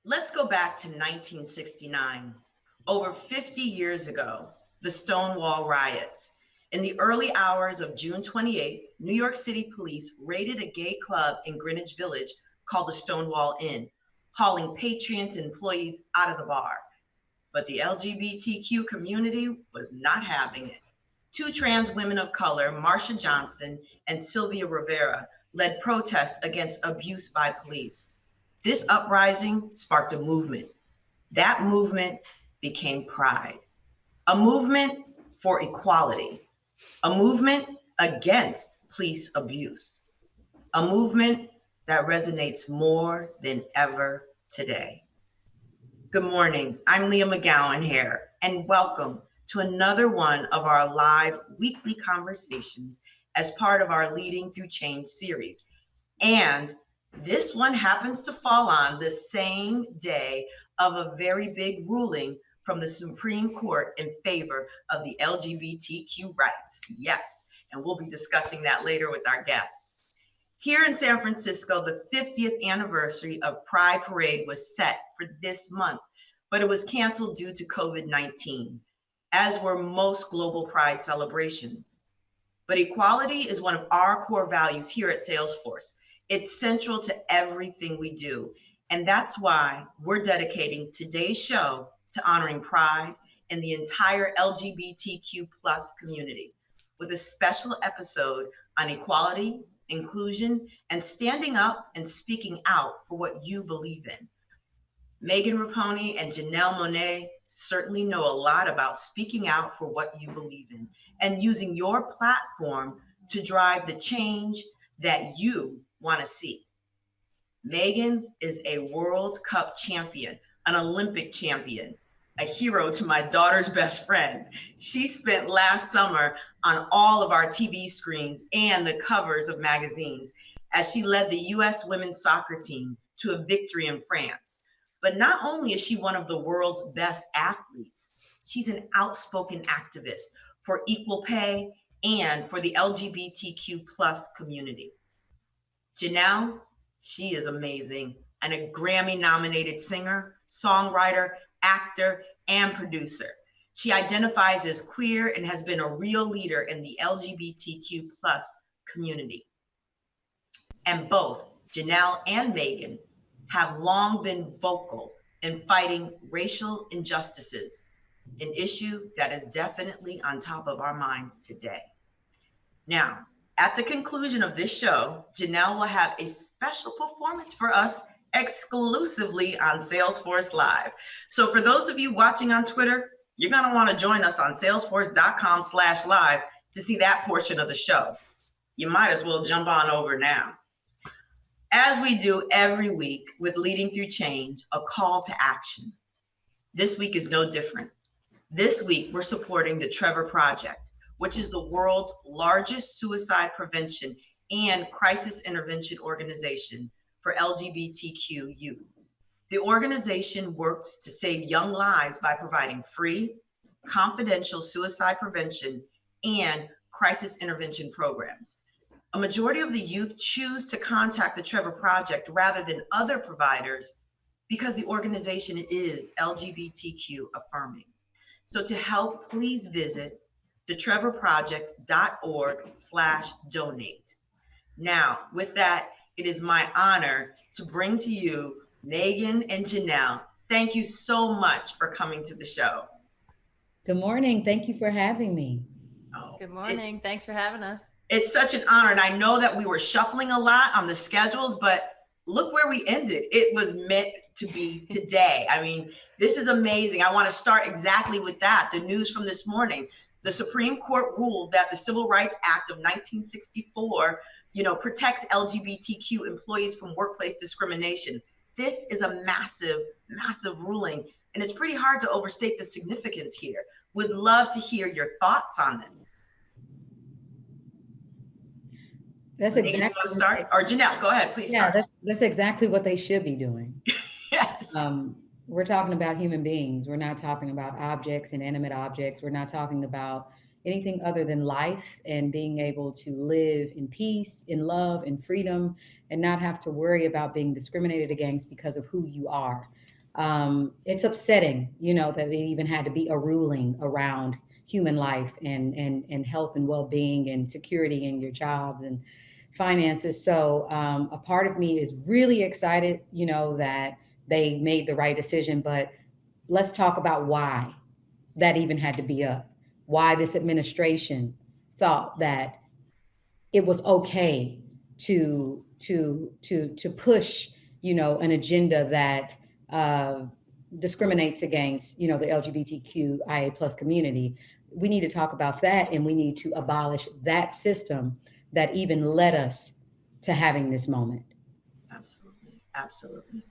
Let's go back to 1969. Over 50 years ago, the Stonewall riots. In the early hours of June 28th, New York City police raided a gay club in Greenwich Village called the Stonewall Inn, hauling patrons and employees out of the bar. But the LGBTQ community was not having it. Two trans women of color, Marsha Johnson and Sylvia Rivera, led protests against abuse by police. This uprising sparked a movement. That movement became Pride, a movement for equality, a movement against police abuse, a movement that resonates more than ever today. Good morning, I'm Leah McGowan here, and welcome to another one of our live weekly conversations as part of our Leading Through Change series. And this one happens to fall on the same day of a very big ruling from the Supreme Court in favor of the LGBTQ rights. Yes, and we'll be discussing that later with our guests. Here in San Francisco, the 50th anniversary of Pride Parade was set for this month, but it was canceled due to COVID-19, as were most global Pride celebrations. But equality is one of our core values here at Salesforce. It's central to everything we do. And that's why we're dedicating today's show to honoring Pride and the entire LGBTQ plus community with a special episode on equality, inclusion, and standing up and speaking out for what you believe in. Megan Rapinoe and Janelle Monáe certainly know a lot about speaking out for what you believe in and using your platform to drive the change that you want to see. Megan is a World Cup champion, an Olympic champion, a hero to my daughter's best friend. She spent last summer on all of our TV screens and the covers of magazines as she led the U.S. women's soccer team to a victory in France. But not only is she one of the world's best athletes, she's an outspoken activist for equal pay and for the LGBTQ plus community. Janelle, she is amazing and a Grammy-nominated singer, songwriter, actor, and producer. She identifies as queer and has been a real leader in the LGBTQ plus community. And both Janelle and Megan have long been vocal in fighting racial injustices, an issue that is definitely on top of our minds today. Now, at the conclusion of this show, Janelle will have a special performance for us exclusively on Salesforce Live. So for those of you watching on Twitter, you're going to want to join us on salesforce.com/live to see that portion of the show. You might as well jump on over now. As we do every week with Leading Through Change, a call to action. This week is no different. This week, we're supporting the Trevor Project, which is the world's largest suicide prevention and crisis intervention organization for LGBTQ youth. The organization works to save young lives by providing free, confidential suicide prevention and crisis intervention programs. A majority of the youth choose to contact the Trevor Project rather than other providers because the organization is LGBTQ affirming. So to help, please visit thetrevorproject.org/donate. Now, with that, it is my honor to bring to you Megan and Janelle. Thank you so much for coming to the show. Good morning. Thank you for having me. Oh, good morning. Thanks for having us. It's such an honor. And I know that we were shuffling a lot on the schedules, but look where we ended. It was meant to be today. I mean, this is amazing. I want to start exactly with that. The news from this morning. The Supreme Court ruled that the Civil Rights Act of 1964, protects LGBTQ employees from workplace discrimination. This is a massive, massive ruling, and it's pretty hard to overstate the significance here. Would love to hear your thoughts on this. That's exactly what start. Or Janelle, go ahead, please. Yeah, that's exactly what they should be doing. Yes. We're talking about human beings. We're not talking about objects, inanimate objects. We're not talking about anything other than life and being able to live in peace, in love, in freedom, and not have to worry about being discriminated against because of who you are. It's upsetting, that it even had to be a ruling around human life and health and well-being and security in your jobs and finances. So a part of me is really excited, that they made the right decision, but let's talk about why that even had to be up, why this administration thought that it was okay to push, an agenda that discriminates against, the LGBTQIA plus community. We need to talk about that, and we need to abolish that system that even led us to having this moment. Absolutely. Absolutely.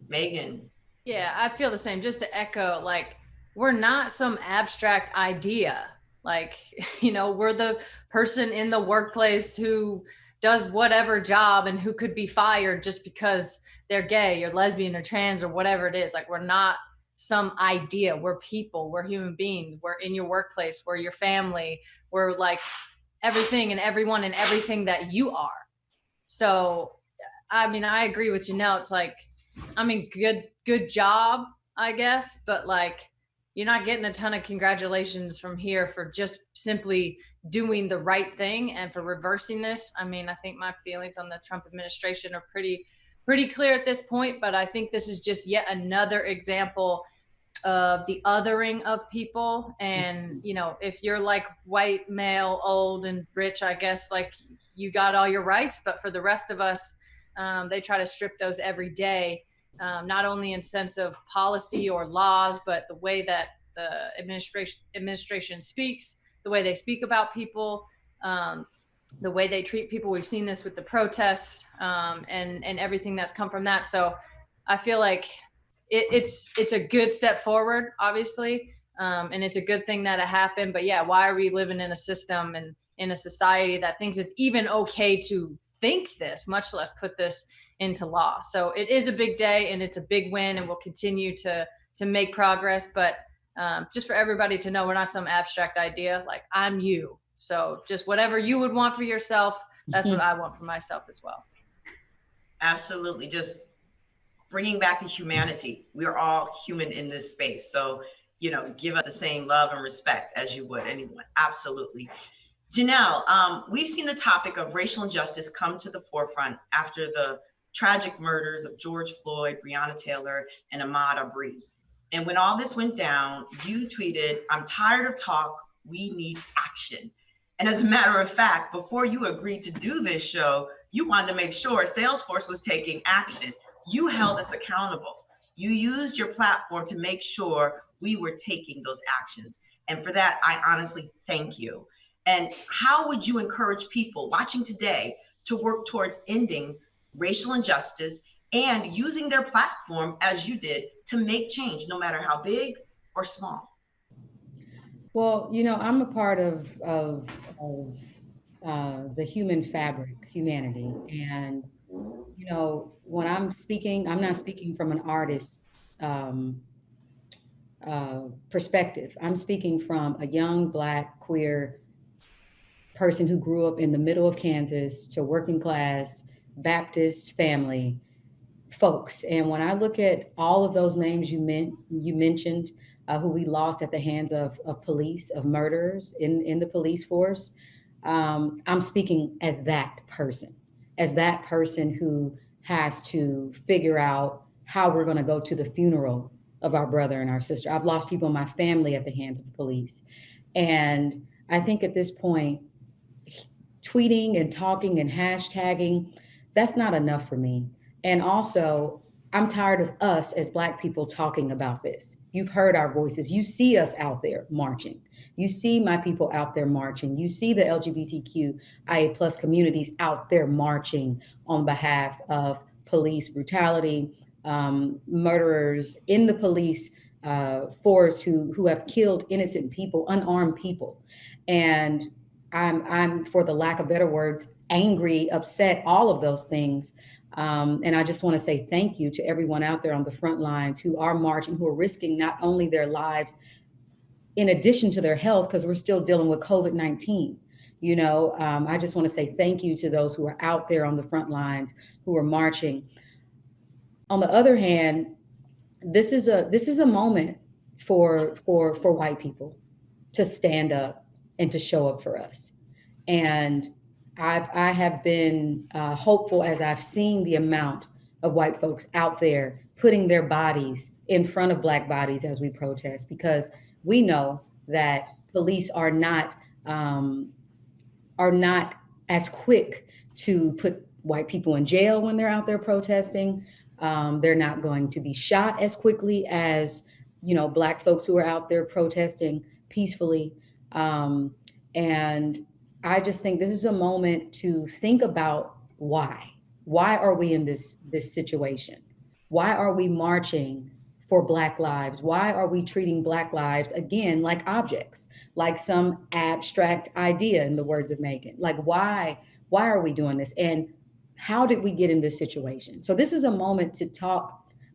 Megan. Yeah, I feel the same. Just to echo, like, we're not some abstract idea. Like, we're the person in the workplace who does whatever job and who could be fired just because they're gay or lesbian or trans or whatever it is. Like, we're not some idea. We're people, we're human beings, we're in your workplace, we're your family, we're like everything and everyone and everything that you are. So, I mean, I agree with Janelle. It's like, I mean, good job, I guess, but like, you're not getting a ton of congratulations from here for just simply doing the right thing and for reversing this. I mean, I think my feelings on the Trump administration are pretty clear at this point, but I think this is just yet another example of the othering of people. And if you're like white, male, old and rich, I guess like you got all your rights, but for the rest of us, they try to strip those every day, not only in sense of policy or laws, but the way that the administration speaks, the way they speak about people, the way they treat people. We've seen this with the protests, and everything that's come from that. So I feel like it's a good step forward, obviously, and it's a good thing that it happened. But yeah, why are we living in a system and in a society that thinks it's even okay to think this, much less put this into law? So it is a big day and it's a big win, and we'll continue to make progress. But just for everybody to know, we're not some abstract idea. Like, I'm you. So just whatever you would want for yourself, that's what I want for myself as well. Absolutely. Just bringing back the humanity. We're all human in this space. So, give us the same love and respect as you would anyone. Absolutely. Janelle, we've seen the topic of racial injustice come to the forefront after the tragic murders of George Floyd, Breonna Taylor, and Ahmaud Arbery. And when all this went down, you tweeted, "I'm tired of talk. We need action." And as a matter of fact, before you agreed to do this show, you wanted to make sure Salesforce was taking action. You held us accountable. You used your platform to make sure we were taking those actions. And for that, I honestly thank you. And how would you encourage people watching today to work towards ending racial injustice and using their platform as you did to make change, no matter how big or small? Well, I'm a part of the human fabric, humanity. And, when I'm speaking, I'm not speaking from an artist's perspective. I'm speaking from a young, Black, queer person who grew up in the middle of Kansas to working class Baptist family folks. And when I look at all of those names you mentioned, who we lost at the hands of police, of murderers in the police force, I'm speaking as that person who has to figure out how we're going to go to the funeral of our brother and our sister. I've lost people in my family at the hands of the police. And I think at this point, tweeting and talking and hashtagging, that's not enough for me. And also, I'm tired of us as Black people talking about this. You've heard our voices. You see us out there marching. You see my people out there marching. You see the LGBTQIA plus communities out there marching on behalf of police brutality, murderers in the police force who have killed innocent people, unarmed people. And I'm, for the lack of better words, angry, upset, all of those things. And I just want to say thank you to everyone out there on the front lines who are marching, who are risking not only their lives, in addition to their health, because we're still dealing with COVID-19. I just want to say thank you to those who are out there on the front lines, who are marching. On the other hand, this is a moment for white people to stand up and to show up for us. And I have been hopeful as I've seen the amount of white folks out there putting their bodies in front of Black bodies as we protest, because we know that police are not as quick to put white people in jail when they're out there protesting. They're not going to be shot as quickly as, Black folks who are out there protesting peacefully. And I just think this is a moment to think about why. Why are we in this situation? Why are we marching for Black lives? Why are we treating Black lives again like objects, like some abstract idea, in the words of Megan? Like why are we doing this? And how did we get in this situation? So this is a moment to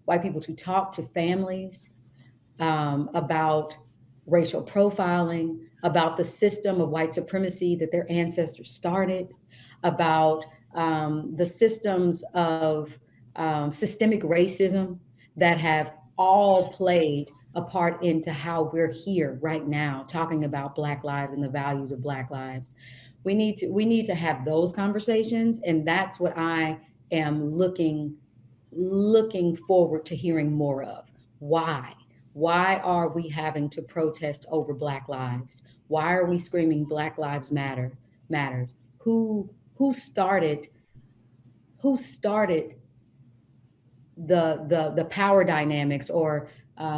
white people to talk to families about racial profiling, about the system of white supremacy that their ancestors started, about the systems of systemic racism that have all played a part into how we're here right now talking about Black lives and the values of Black lives. We need to have those conversations, and that's what I am looking forward to hearing more of. Why are we having to protest over Black lives? Why are we screaming Black Lives matters? Who started the power dynamics, or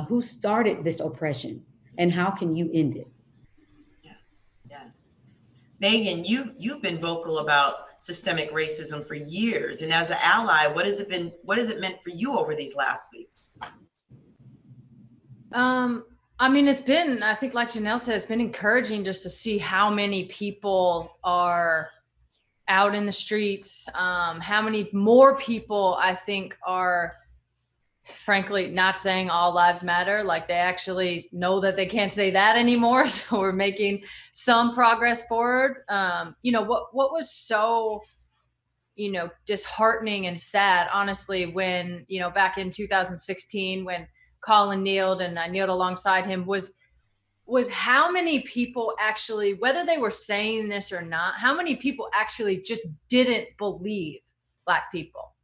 who started this oppression, and how can you end it? Yes. Megan, you've been vocal about systemic racism for years, and as an ally, what has it meant for you over these last weeks? I mean, it's been, I think, like Janelle said, it's been encouraging just to see how many people are out in the streets, how many more people I think are frankly not saying all lives matter. Like they actually know that they can't say that anymore. So we're making some progress forward. What was so, disheartening and sad, honestly, when, back in 2016, when Colin kneeled and I kneeled alongside him, was how many people actually, whether they were saying this or not, how many people actually just didn't believe Black people.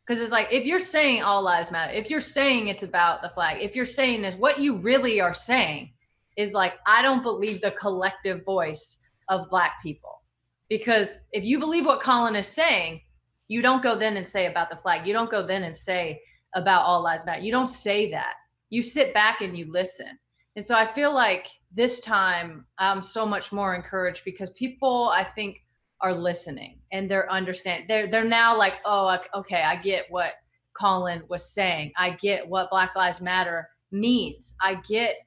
Because it's like, if you're saying all lives matter, if you're saying it's about the flag, if you're saying this, what you really are saying is like, I don't believe the collective voice of Black people. Because if you believe what Colin is saying, you don't go then and say about the flag. You don't go then and say about all lives matter. You don't say that. You sit back and you listen. And so I feel like this time I'm so much more encouraged because people, I think, are listening and they're understanding. They're now like, oh, okay, I get what Colin was saying. I get what Black Lives Matter means. I get,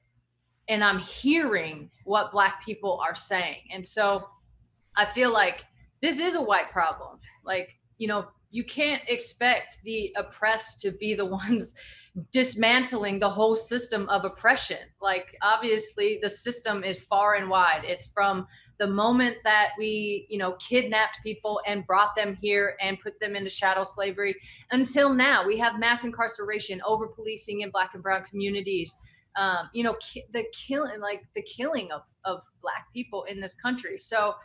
and I'm hearing what Black people are saying. And so I feel like this is a white problem. Like, you can't expect the oppressed to be the ones dismantling the whole system of oppression. Like, obviously, the system is far and wide. It's from the moment that we, kidnapped people and brought them here and put them into chattel slavery until now. We have mass incarceration, over policing in Black and brown communities, the killing of Black people in this country. So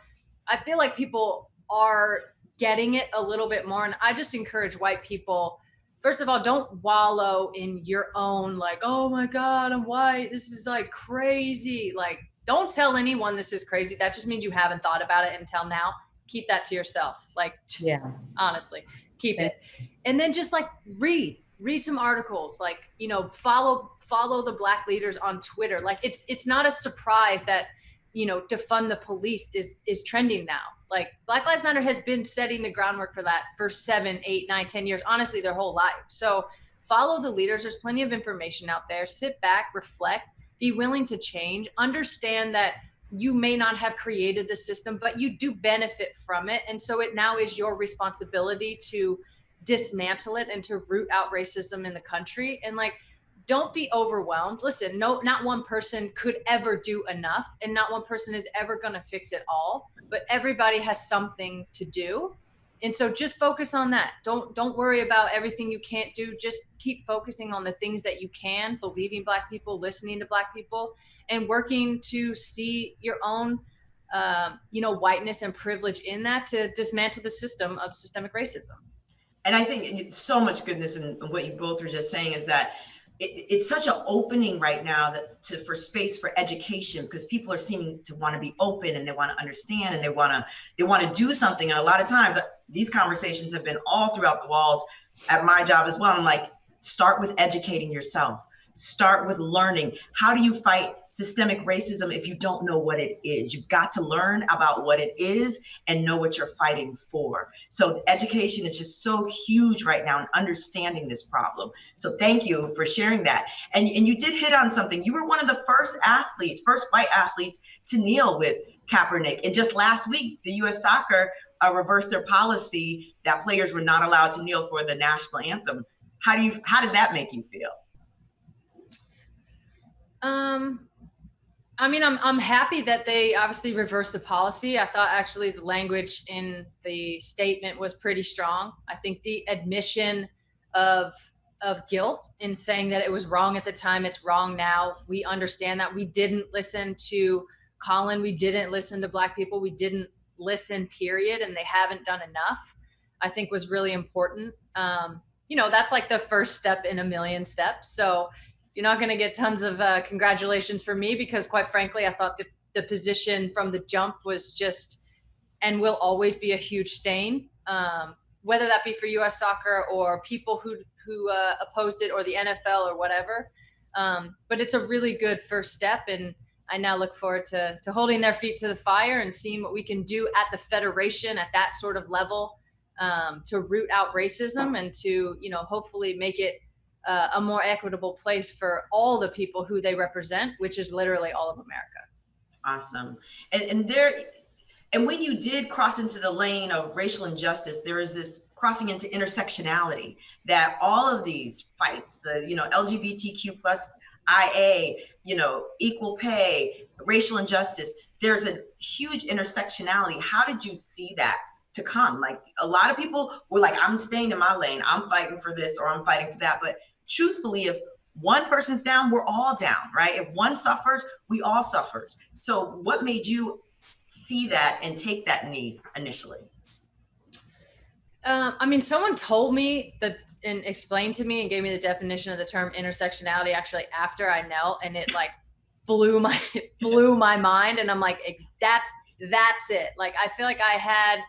I feel like people are getting it a little bit more. And I just encourage white people, first of all, don't wallow in your own, like, oh my God, I'm white. This is like crazy. Like, don't tell anyone this is crazy. That just means you haven't thought about it until now. Keep that to yourself. Like, yeah, honestly, keep it. And then just like read some articles, like, follow the Black leaders on Twitter. Like, it's not a surprise that, defund the police is trending now. Like, Black Lives Matter has been setting the groundwork for that for 7, 8, 9, 10 years, honestly, their whole life. So follow the leaders. There's plenty of information out there. Sit back, reflect, be willing to change, understand that you may not have created the system, but you do benefit from it. And so it now is your responsibility to dismantle it and to root out racism in the country. And like, don't be overwhelmed. Listen, not one person could ever do enough, and not one person is ever going to fix it all, but everybody has something to do. And so just focus on that. Don't worry about everything you can't do. Just keep focusing on the things that you can, believing Black people, listening to Black people, and working to see your own whiteness and privilege in that, to dismantle the system of systemic racism. And I think so much goodness in what you both were just saying is that it's such an opening right now for space for education, because people are seeming to want to be open and they want to understand and they want to do something. And a lot of times these conversations have been all throughout the walls at my job as well. I'm like, start with educating yourself. Start with learning. How do you fight systemic racism if you don't know what it is? You've got to learn about what it is and know what you're fighting for. So education is just so huge right now in understanding this problem. So thank you for sharing that. And you did hit on something. You were one of the first white athletes to kneel with Kaepernick. And just last week, the U.S. Soccer reversed their policy that players were not allowed to kneel for the national anthem. How did that make you feel? I mean, I'm happy that they obviously reversed the policy. I thought actually the language in the statement was pretty strong. I think the admission of guilt in saying that it was wrong at the time, it's wrong now. We understand that. We didn't listen to Colin. We didn't listen to Black people. We didn't listen, period. And they haven't done enough, I think was really important. That's like the first step in a million steps. So you're not going to get tons of congratulations from me, because quite frankly, I thought the position from the jump was just and will always be a huge stain, whether that be for U.S. soccer or people who opposed it, or the NFL or whatever. But it's a really good first step. And I now look forward to holding their feet to the fire and seeing what we can do at the federation at that sort of level, to root out racism and to, hopefully make it a more equitable place for all the people who they represent, which is literally all of America. Awesome. And when you did cross into the lane of racial injustice, there is this crossing into intersectionality, that all of these fights, the LGBTQ plus IA, equal pay, racial injustice, there's a huge intersectionality. How did you see that to come? Like, a lot of people were like, I'm staying in my lane, I'm fighting for this or I'm fighting for that. But truthfully, if one person's down, we're all down, right? If one suffers, we all suffer. So what made you see that and take that knee initially? Someone told me that and explained to me and gave me the definition of the term intersectionality actually after I knelt, and it like blew my mind. And I'm like, that's it. Like, I feel like I had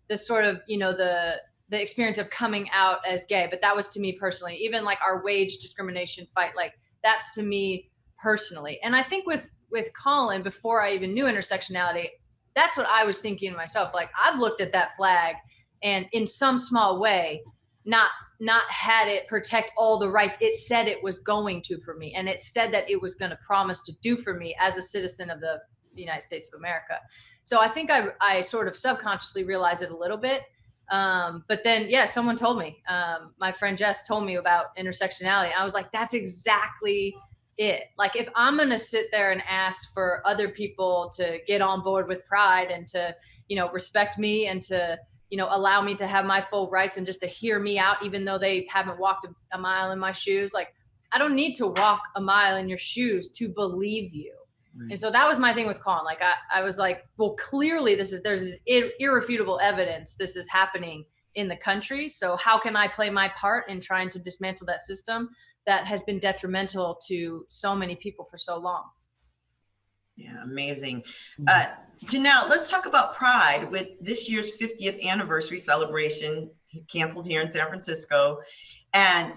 this sort of, the experience of coming out as gay, but that was to me personally. Even like our wage discrimination fight, like that's to me personally. And I think with Colin, before I even knew intersectionality, that's what I was thinking to myself. Like, I've looked at that flag and in some small way, not had it protect all the rights it said it was going to for me. And it said that it was going to promise to do for me as a citizen of the United States of America. So I think I sort of subconsciously realized it a little bit. But then, someone told me, my friend Jess told me about intersectionality. I was like, that's exactly it. Like, if I'm going to sit there and ask for other people to get on board with pride and to, respect me and to, allow me to have my full rights and just to hear me out, even though they haven't walked a mile in my shoes, like, I don't need to walk a mile in your shoes to believe you. Right. And so that was my thing with Colin. Like, I was like, well, clearly there's irrefutable evidence this is happening in the country. So how can I play my part in trying to dismantle that system that has been detrimental to so many people for so long? Yeah, amazing. Janelle, let's talk about Pride with this year's 50th anniversary celebration canceled here in San Francisco. And,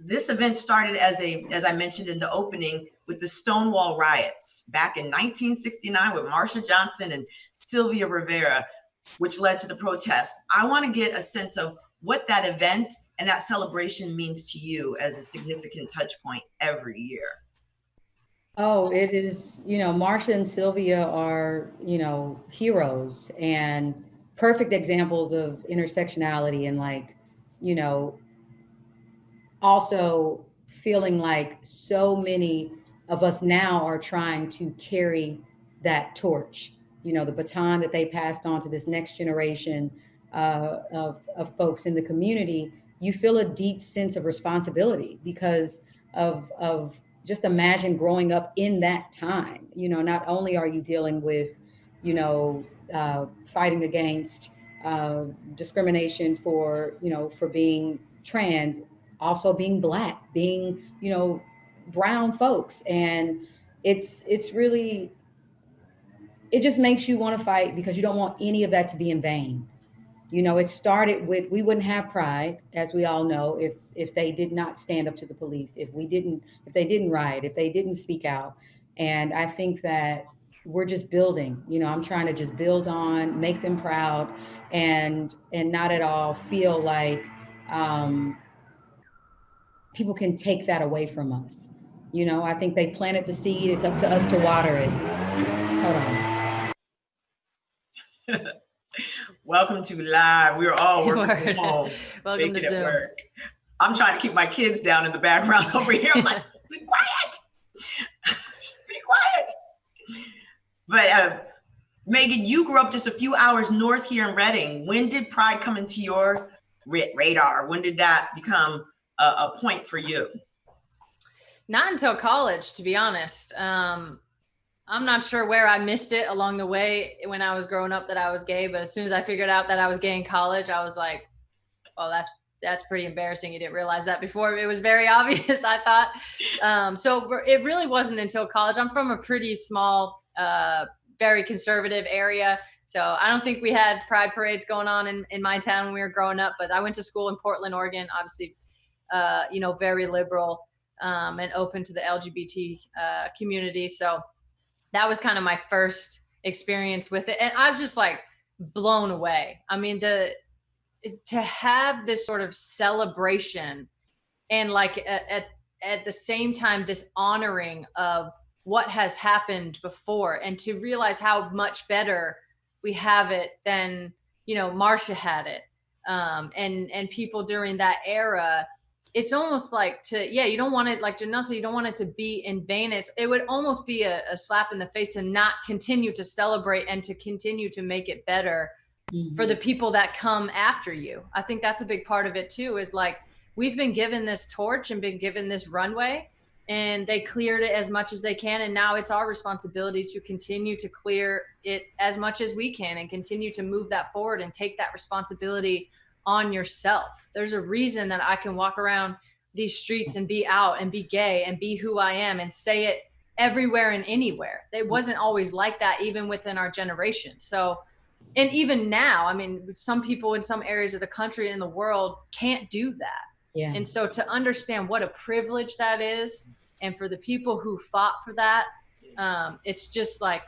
this event started as I mentioned in the opening, with the Stonewall riots back in 1969 with Marsha Johnson and Sylvia Rivera, which led to the protest. I want to get a sense of what that event and that celebration means to you as a significant touch point every year. Oh, it is, Marsha and Sylvia are, heroes and perfect examples of intersectionality, and like, also feeling like so many of us now are trying to carry that torch the baton that they passed on to this next generation of folks in the community, you feel a deep sense of responsibility because of just imagine growing up in that time. Not only are you dealing with, fighting against discrimination for being trans, also being Black, being, brown folks. And it's really, it just makes you want to fight because you don't want any of that to be in vain. It started with, we wouldn't have pride, as we all know, if they did not stand up to the police, if they didn't riot, if they didn't speak out. And I think that we're just building. I'm trying to just build on, make them proud, and not at all feel like people can take that away from us. I think they planted the seed. It's up to us to water it. Hold on. Welcome to live. We're all working from home. Welcome to Zoom. Work. I'm trying to keep my kids down in the background over here. I'm like, be quiet. Be quiet. But Megan, you grew up just a few hours north here in Reading. When did Pride come into your radar? When did that become a point for you? Not until college, to be honest. I'm not sure where I missed it along the way when I was growing up that I was gay, but as soon as I figured out that I was gay in college, I was like, oh, that's pretty embarrassing. You didn't realize that before. It was very obvious, I thought. So it really wasn't until college. I'm from a pretty small, very conservative area. So I don't think we had pride parades going on in my town when we were growing up, but I went to school in Portland, Oregon, obviously, very liberal and open to the LGBT community. So that was kind of my first experience with it. And I was just like blown away. I mean, to have this sort of celebration and like at the same time, this honoring of what has happened before, and to realize how much better we have it than, Marsha had it. And people during that era, it's almost like you don't want it, like Janelle said, you don't want it to be in vain. It would almost be a slap in the face to not continue to celebrate and to continue to make it better for the people that come after you. I think that's a big part of it too, is like, we've been given this torch and been given this runway, and they cleared it as much as they can. And now it's our responsibility to continue to clear it as much as we can and continue to move that forward and take that responsibility on yourself. There's a reason that I can walk around these streets and be out and be gay and be who I am and say it everywhere and anywhere. It wasn't always like that, even within our generation. So, and even now, I mean, some people in some areas of the country and the world can't do that. Yeah. And so to understand what a privilege that is, and for the people who fought for that, it's just like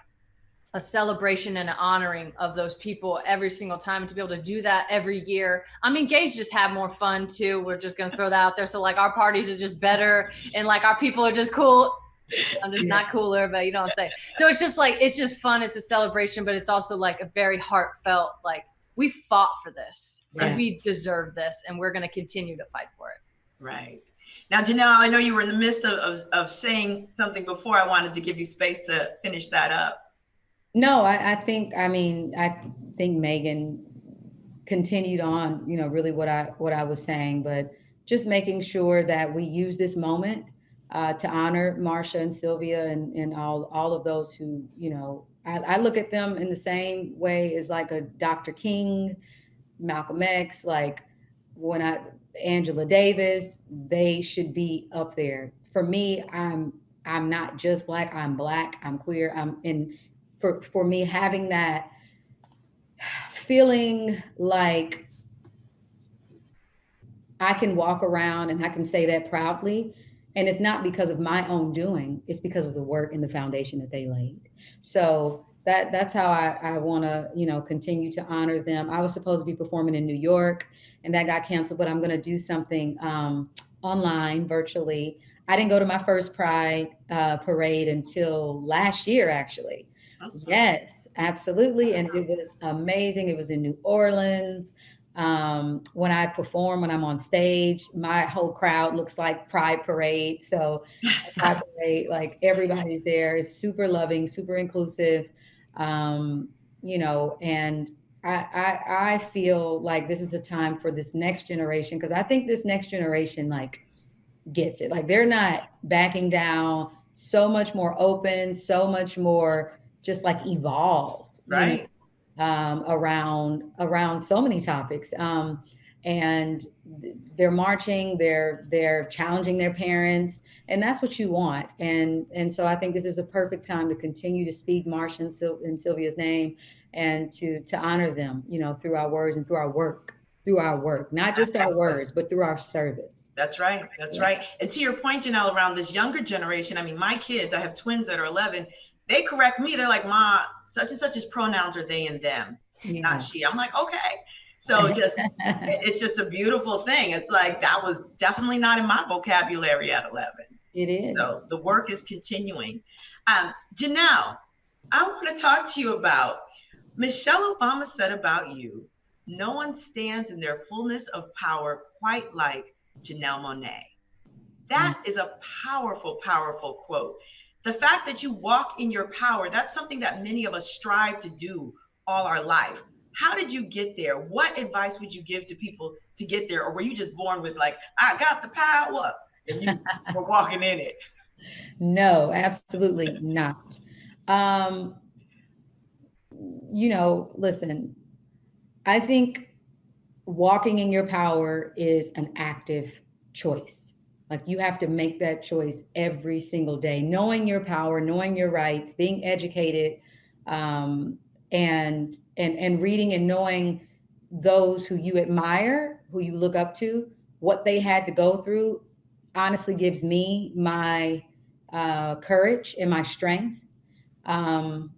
a celebration and an honoring of those people every single time, and to be able to do that every year. I mean, gays just have more fun too. We're just going to throw that out there. So like our parties are just better, and like our people are just cool. I'm just not cooler, but you know what I'm saying? So it's just like, it's just fun. It's a celebration, but it's also like a very heartfelt, like, we fought for this and we deserve this, and we're going to continue to fight for it. Right. Now, Janelle, I know you were in the midst of saying something before. I wanted to give you space to finish that up. No, I think Megan continued on, really what I was saying, but just making sure that we use this moment to honor Marsha and Sylvia and all of those who, I look at them in the same way as like a Dr. King, Malcolm X, like Angela Davis. They should be up there. For me, I'm not just Black, I'm queer, for me, having that feeling like I can walk around and I can say that proudly. And it's not because of my own doing, it's because of the work and the foundation that they laid. So that's how I want to, continue to honor them. I was supposed to be performing in New York, and that got canceled, but I'm going to do something online, virtually. I didn't go to my first Pride parade until last year, actually. Yes, absolutely. And it was amazing. It was in New Orleans. When I perform, when I'm on stage, my whole crowd looks like Pride Parade. So Pride Parade, like everybody's there. It's super loving, super inclusive. You know, and I feel like this is a time for this next generation, because I think this next generation like gets it. Like they're not backing down, so much more open, so much more just like evolved, you know, Right. around so many topics. And they're marching, they're challenging their parents, and that's what you want. And so I think this is a perfect time to continue to speak Marsh in Sylvia's name, and to honor them, you know, through our words and through our work, not just our words, but through our service. That's right. That's Yeah. right. And to your point, Janelle, around this younger generation, I mean, my kids, I have twins that are 11. They correct me. They're like, "Ma, such and such's pronouns are they and them, not Yeah. she." I'm like, okay. So it's just a beautiful thing. It's like, that was definitely not in my vocabulary at 11. It is. So the work is continuing. Janelle, I want to talk to you about Michelle Obama said about you, "No one stands in their fullness of power quite like Janelle Monáe." That is a powerful, powerful quote. The fact that you walk in your power, that's something that many of us strive to do all our life. How did you get there? What advice would you give to people to get there? Or were you just born with like, "I got the power," and you were walking in it? No, absolutely not. Um, you know, listen, I think walking in your power is an active choice. Like you have to make that choice every single day, knowing your power, knowing your rights, being educated, and reading and knowing those who you admire, who you look up to, what they had to go through, honestly gives me my courage and my strength. Um,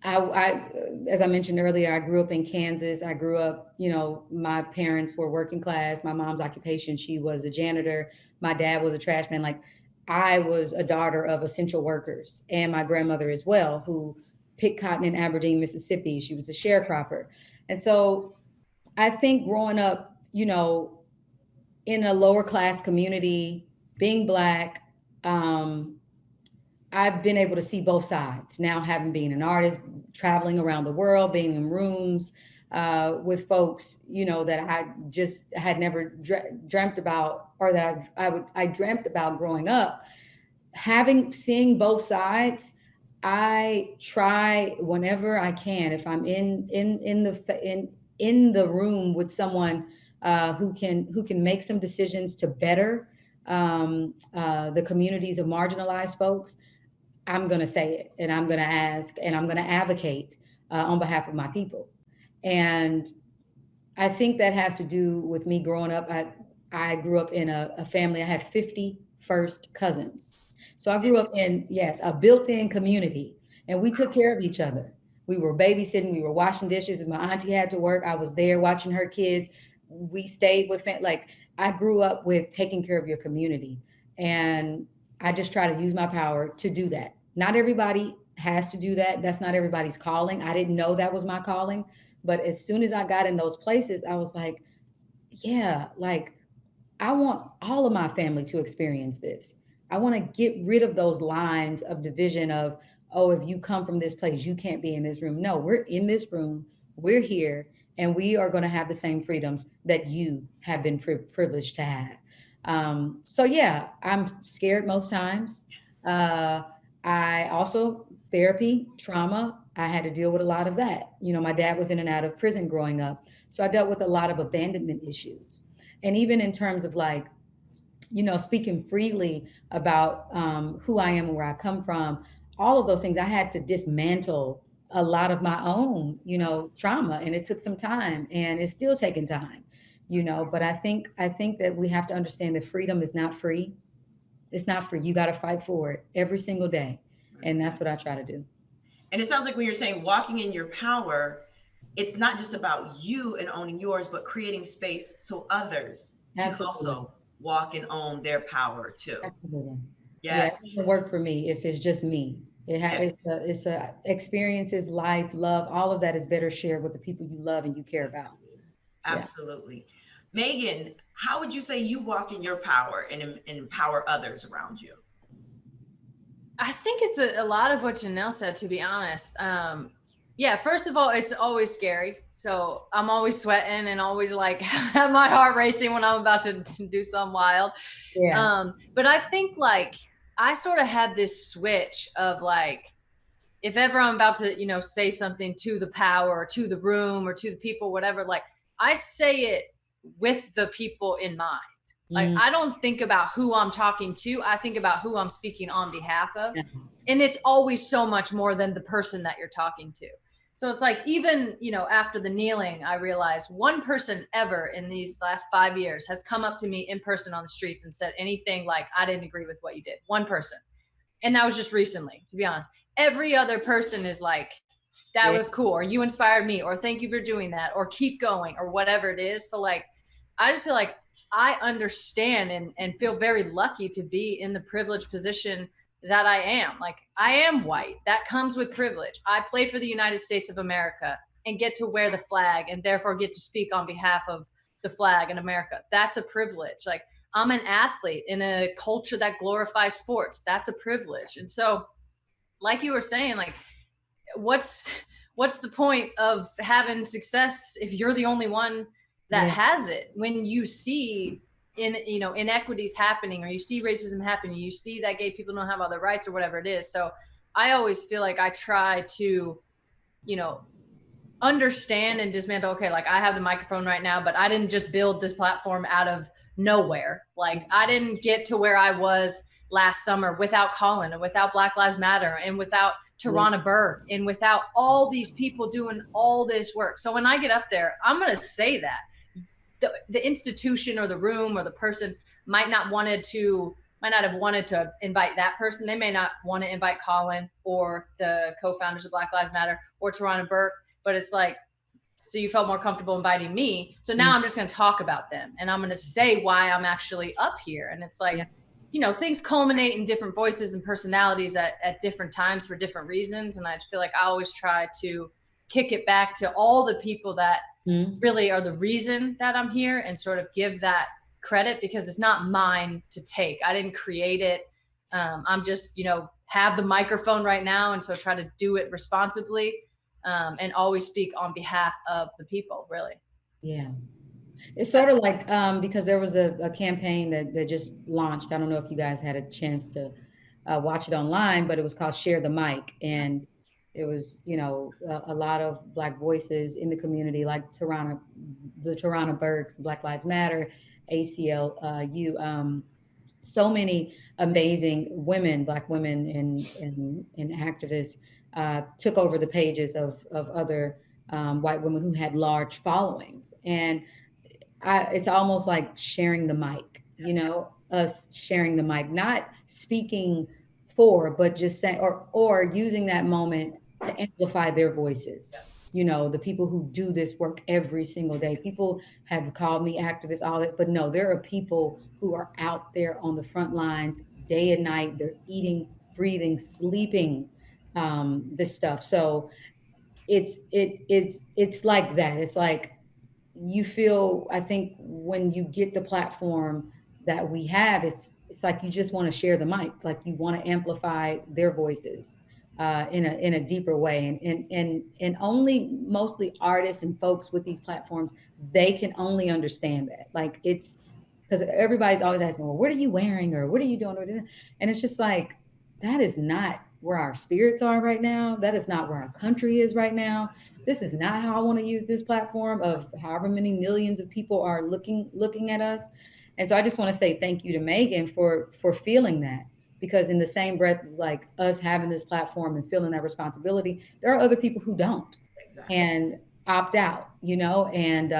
as I mentioned earlier, I grew up in Kansas. I grew up, you know, my parents were working class. My mom's occupation, she was a janitor. My dad was a trash man. Like I was a daughter of essential workers, and my grandmother as well, who picked cotton in Aberdeen, Mississippi. She was a sharecropper. And so I think growing up, you know, in a lower class community, being Black, um, I've been able to see both sides now, having been an artist, traveling around the world, being in rooms with folks, you know, that I just had never dreamt about, or that I dreamt about growing up. Seeing both sides, I try whenever I can, if I'm in the room with someone who can make some decisions to better the communities of marginalized folks. I'm going to say it, and I'm going to ask, and I'm going to advocate on behalf of my people. And I think that has to do with me growing up. I grew up in a family. I had 50 first cousins. So I grew up in, yes, a built-in community, and we took care of each other. We were babysitting, we were washing dishes. If my auntie had to work, I was there watching her kids. We stayed with like I grew up with taking care of your community. And I just try to use my power to do that. Not everybody has to do that. That's not everybody's calling. I didn't know that was my calling. But as soon as I got in those places, I was like, yeah, like I want all of my family to experience this. I want to get rid of those lines of division of, oh, if you come from this place, you can't be in this room. No, we're in this room, we're here, and we are going to have the same freedoms that you have been privileged to have. So yeah, I'm scared most times. I also therapy, trauma. I had to deal with a lot of that. You know, my dad was in and out of prison growing up, so I dealt with a lot of abandonment issues. And even in terms of like, you know, speaking freely about who I am and where I come from, all of those things, I had to dismantle a lot of my own, you know, trauma, and it took some time, and it's still taking time, you know. But I think that we have to understand that freedom is not free. It's not free. You got to fight for it every single day, and that's what I try to do. And it sounds like when you're saying walking in your power, it's not just about you and owning yours, but creating space so others can Absolutely. also walk and own their power too. Absolutely. Yeah, Yes. it doesn't work for me if it's just me. Yes. It's a experiences, life, love, all of that is better shared with the people you love and you care about. Yeah. Absolutely. Megan, how would you say you walk in your power and empower others around you? I think it's a lot of what Janelle said, to be honest. Yeah, first of all, it's always scary. So I'm always sweating and always like have my heart racing when I'm about to do something wild. Yeah. But I think like I sort of had this switch of like, if ever I'm about to, say something to the power or to the room or to the people, whatever, like I say it with the people in mind. Like Mm, I don't think about who I'm talking to. I think about who I'm speaking on behalf of. yeah. And it's always so much more than the person that you're talking to. So it's like, even, after the kneeling, I realized one person ever in these last 5 years has come up to me in person on the streets and said anything like, I didn't agree with what you did. One person. And that was just recently, to be honest. Every other person is like, that Yeah. was cool, or you inspired me, or thank you for doing that, or keep going, or whatever it is. So like, I just feel like I understand and feel very lucky to be in the privileged position that I am. Like, I am white. That comes with privilege. I play for the United States of America and get to wear the flag and therefore get to speak on behalf of the flag in America. That's a privilege. Like, I'm an athlete in a culture that glorifies sports. That's a privilege. And so, like you were saying, like, what's what's the point of having success if you're the only one that Yeah. has it? When you see inequities happening, or you see racism happening, you see that gay people don't have other rights or whatever it is. So I always feel like I try to, you know understand and dismantle, okay, like I have the microphone right now, but I didn't just build this platform out of nowhere. Like I didn't get to where I was last summer without Colin and without Black Lives Matter and without Yeah. Tarana Burke and without all these people doing all this work. So when I get up there, I'm going to say that the institution or the room or the person might not have wanted to invite that person. They may not want to invite Colin or the co-founders of Black Lives Matter or Tarana Burke, but it's like, so you felt more comfortable inviting me. So now Mm, I'm just going to talk about them and I'm going to say why I'm actually up here. And it's like, yeah. things culminate in different voices and personalities at different times for different reasons. And I feel like I always try to kick it back to all the people that Mm, really are the reason that I'm here and sort of give that credit, because it's not mine to take. I didn't create it. I'm just, have the microphone right now. And so try to do it responsibly, and always speak on behalf of the people, really. yeah. It's sort of like because there was a campaign that just launched. I don't know if you guys had a chance to watch it online, but it was called Share the Mic. And it was, a lot of Black voices in the community, like the Tarana Burks, Black Lives Matter, ACLU, so many amazing women, Black women and activists took over the pages of other white women who had large followings. And it's almost like sharing the mic, us sharing the mic, not speaking for, but just saying, or using that moment to amplify their voices. Yes. The people who do this work every single day. People have called me activists, all that, but no, there are people who are out there on the front lines day and night. They're eating, breathing, sleeping this stuff. So it's like that. It's like you feel, I think when you get the platform that we have, it's like you just want to share the mic, like you want to amplify their voices in a deeper way. And only mostly artists and folks with these platforms, they can only understand that. Like it's because everybody's always asking, well, what are you wearing or what are you doing? And it's just like, that is not where our spirits are right now. That is not where our country is right now. This is not how I want to use this platform of however many millions of people are looking at us. And so I just want to say thank you to Megan for feeling that, because in the same breath, like us having this platform and feeling that responsibility, there are other people who don't Exactly. and opt out, and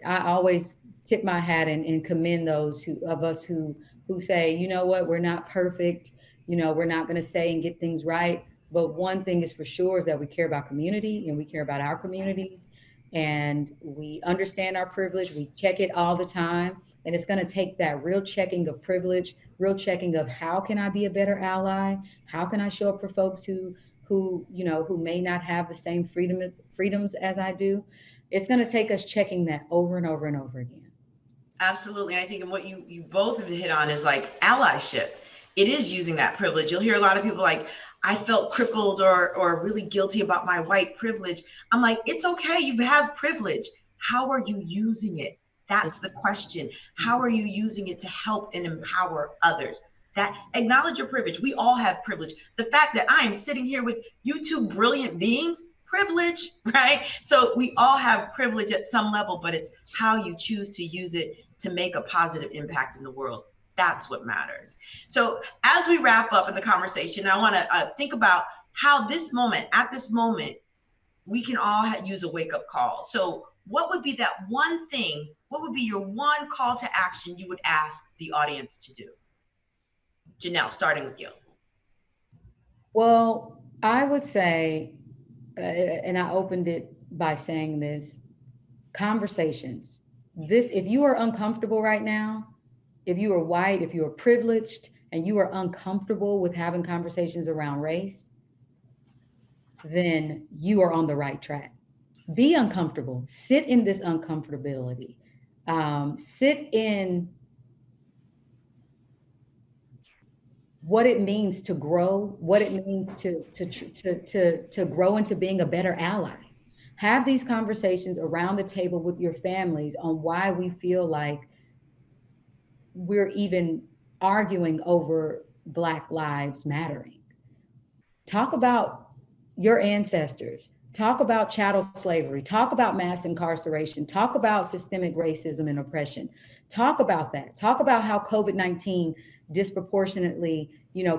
I always tip my hat and commend those of us who say, you know what, we're not perfect, we're not going to say and get things right, but one thing is for sure is that we care about community and we care about our communities, and we understand our privilege. We check it all the time. And it's going to take that real checking of privilege, real checking of how can I be a better ally? How can I show up for folks who may not have the same freedoms as I do? It's going to take us checking that over and over and over again. Absolutely. And I think what you both have hit on is like allyship. It is using that privilege. You'll hear a lot of people like, I felt crippled or really guilty about my white privilege. I'm like, it's okay. You have privilege. How are you using it? That's the question. How are you using it to help and empower others? That acknowledge your privilege. We all have privilege. The fact that I am sitting here with you two brilliant beings, privilege, right? So we all have privilege at some level, but it's how you choose to use it to make a positive impact in the world. That's what matters. So as we wrap up in the conversation, I want to think about how this moment, at this moment, we can all use a wake-up call. So what would be that one thing, what would be your one call to action you would ask the audience to do? Janelle, starting with you. Well, I would say, and I opened it by saying this, conversations. This, if you are uncomfortable right now, if you are white, if you are privileged, and you are uncomfortable with having conversations around race, then you are on the right track. Be uncomfortable. Sit in this uncomfortability. Sit in what it means to grow, what it means to grow into being a better ally. Have these conversations around the table with your families on why we feel like we're even arguing over Black lives mattering. Talk about your ancestors. Talk about chattel slavery. Talk about mass incarceration. Talk about systemic racism and oppression. Talk about that. Talk about how COVID-19 disproportionately,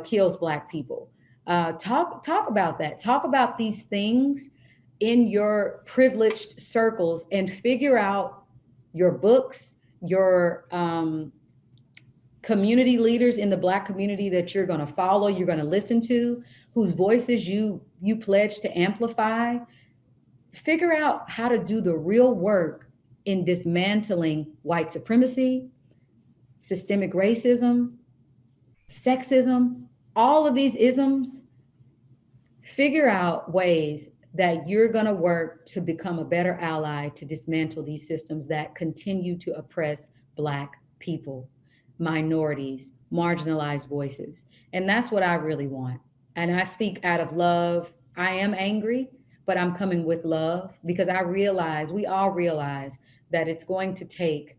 kills Black people. Talk about that. Talk about these things in your privileged circles and figure out your books, your community leaders in the Black community that you're going to follow, you're going to listen to, whose voices you pledge to amplify. Figure out how to do the real work in dismantling white supremacy, systemic racism, sexism, all of these isms. Figure out ways that you're going to work to become a better ally to dismantle these systems that continue to oppress Black people, minorities, marginalized voices. And that's what I really want. And I speak out of love. I am angry, but I'm coming with love because we all realize that it's going to take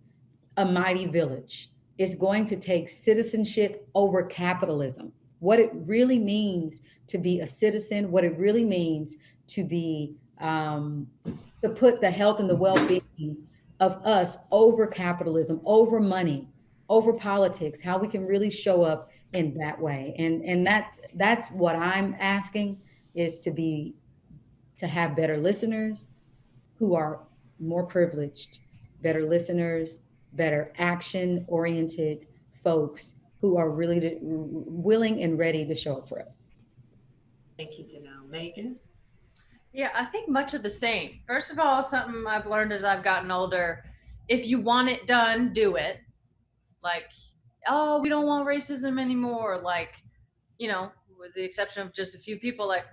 a mighty village. It's going to take citizenship over capitalism. What it really means to be a citizen, what it really means to be, to put the health and the well-being of us over capitalism, over money, over politics, how we can really show up in that way. And that's what I'm asking, is to have better listeners who are more privileged, better listeners, better action-oriented folks who are really willing and ready to show up for us. Thank you, Janelle. Megan? Yeah, I think much of the same. First of all, something I've learned as I've gotten older, if you want it done, do it. Like, oh, we don't want racism anymore. Like, with the exception of just a few people, like,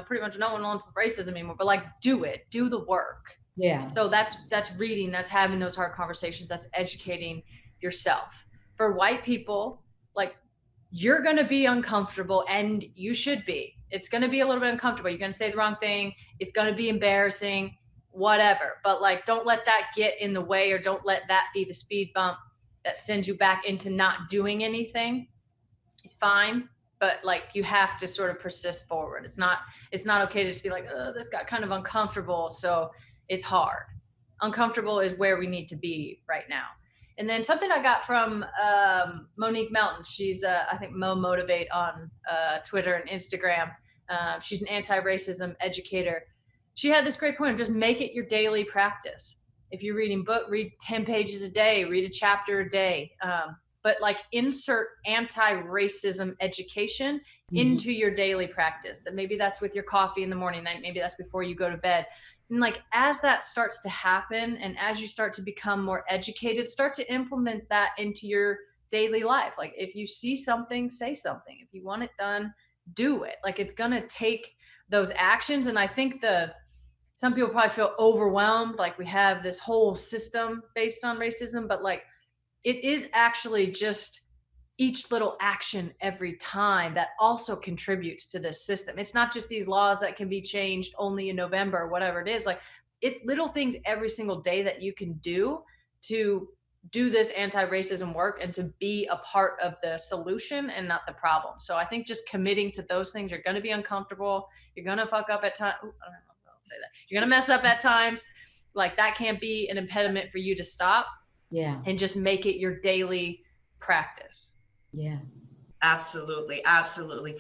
pretty much no one wants racism anymore, but like, do it, do the work. Yeah. So that's reading, that's having those hard conversations, that's educating yourself. For white people, like, you're going to be uncomfortable, and you should be. It's going to be a little bit uncomfortable. You're going to say the wrong thing. It's going to be embarrassing, whatever. But like, don't let that get in the way, or don't let that be the speed bump that sends you back into not doing anything. It's fine, but like, you have to sort of persist forward. It's not okay to just be like, oh, this got kind of uncomfortable, so it's hard. Uncomfortable is where we need to be right now. And then something I got from Monique Melton. She's, I think, Mo Motivate on Twitter and Instagram. She's an anti-racism educator. She had this great point of just make it your daily practice. If you're reading book, read 10 pages a day, read a chapter a day. But like, insert anti-racism education into your daily practice. That maybe that's with your coffee in the morning, maybe that's before you go to bed. And like, as that starts to happen, and as you start to become more educated, start to implement that into your daily life. Like, if you see something, say something. If you want it done, do it. Like, it's going to take those actions. And I think some people probably feel overwhelmed. Like, we have this whole system based on racism, but like, it is actually just each little action every time that also contributes to this system. It's not just these laws that can be changed only in November or whatever it is. Like, it's little things every single day that you can do to do this anti-racism work and to be a part of the solution and not the problem. So I think just committing to those things, you're going to be uncomfortable. You're going to fuck up at times. I don't know if I'll say that. You're going to mess up at times. Like, that can't be an impediment for you to stop. Yeah. And just make it your daily practice. Yeah. Absolutely. Absolutely.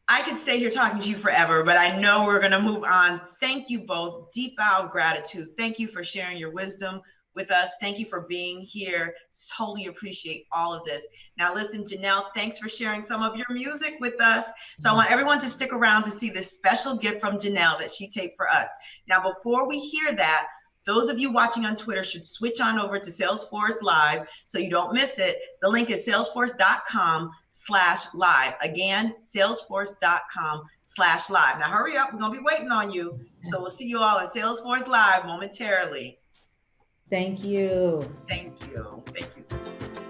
I could stay here talking to you forever, but I know we're going to move on. Thank you both. Deep bow of gratitude. Thank you for sharing your wisdom with us. Thank you for being here. Totally appreciate all of this. Now listen, Janelle, thanks for sharing some of your music with us. So I want everyone to stick around to see this special gift from Janelle that she taped for us. Now, before we hear that, those of you watching on Twitter should switch on over to Salesforce Live so you don't miss it. The link is salesforce.com/live. Again, salesforce.com/live. Now hurry up, we're gonna be waiting on you. So we'll see you all in Salesforce Live momentarily. Thank you. Thank you. Thank you so much.